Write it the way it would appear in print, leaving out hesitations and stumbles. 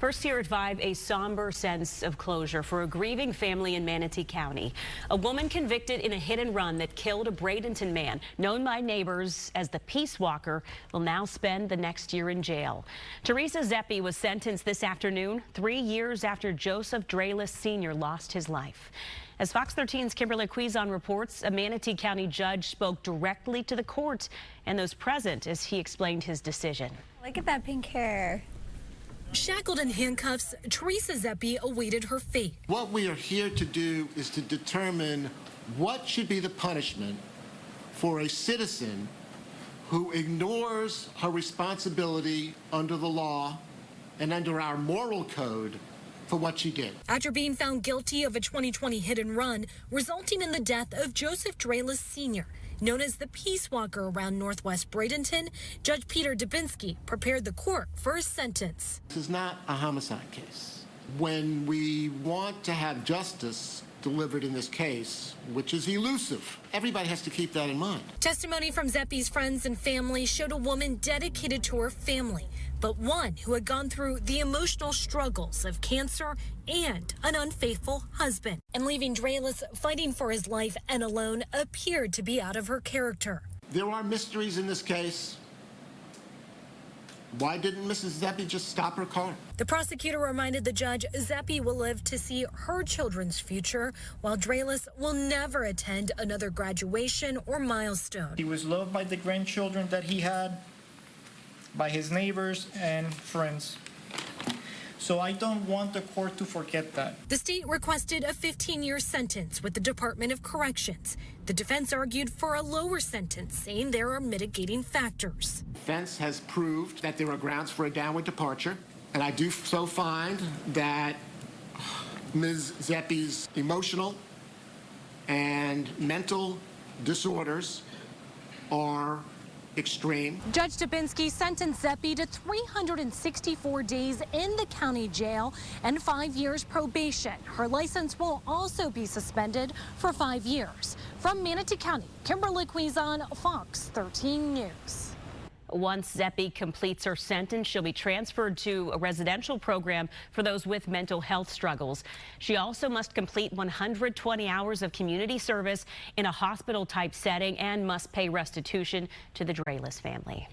First here at 5, a somber sense of closure for a grieving family in Manatee County. A woman convicted in a hit and run that killed a Bradenton man, known by neighbors as the Peace Walker, will now spend the next year in jail. Teresa Zeppi was sentenced this afternoon, 3 years after Joseph Drayless Sr. lost his life. As Fox 13's Kimberly Quizon reports, a Manatee County judge spoke directly to the court and those present as he explained his decision. Look at that pink hair. Shackled in handcuffs, Teresa Zeppi awaited her fate. What we are here to do is to determine what should be the punishment for a citizen who ignores her responsibility under the law and under our moral code for what she did. After being found guilty of a 2020 hit and run, resulting in the death of Joseph Drayless Sr., known as the Peace Walker around Northwest Bradenton, Judge Peter Dubinsky prepared the court for a sentence. This is not a homicide case. When we want to have justice delivered in this case, which is elusive, everybody has to keep that in mind. Testimony from Zeppi's friends and family showed a woman dedicated to her family, but one who had gone through the emotional struggles of cancer and an unfaithful husband. And leaving Drayless fighting for his life and alone appeared to be out of her character. There are mysteries in this case. Why didn't Mrs. Zeppi just stop her car? The prosecutor reminded the judge Zeppi will live to see her children's future, while Drayless will never attend another graduation or milestone. He was loved by the grandchildren that he had, by his neighbors and friends. So I don't want the court to forget that. The state requested a 15-year sentence with the Department of Corrections. The defense argued for a lower sentence, saying there are mitigating factors. Defense has proved that there are grounds for a downward departure, and I do so find that Ms. Zeppi's emotional and mental disorders are extreme. Judge Dubinsky sentenced Zeppi to 364 days in the county jail and 5 years probation. Her license will also be suspended for 5 years. From Manatee County, Kimberly Quizon, Fox 13 News. Once Zeppi completes her sentence, she'll be transferred to a residential program for those with mental health struggles. She also must complete 120 hours of community service in a hospital-type setting and must pay restitution to the Drayless family.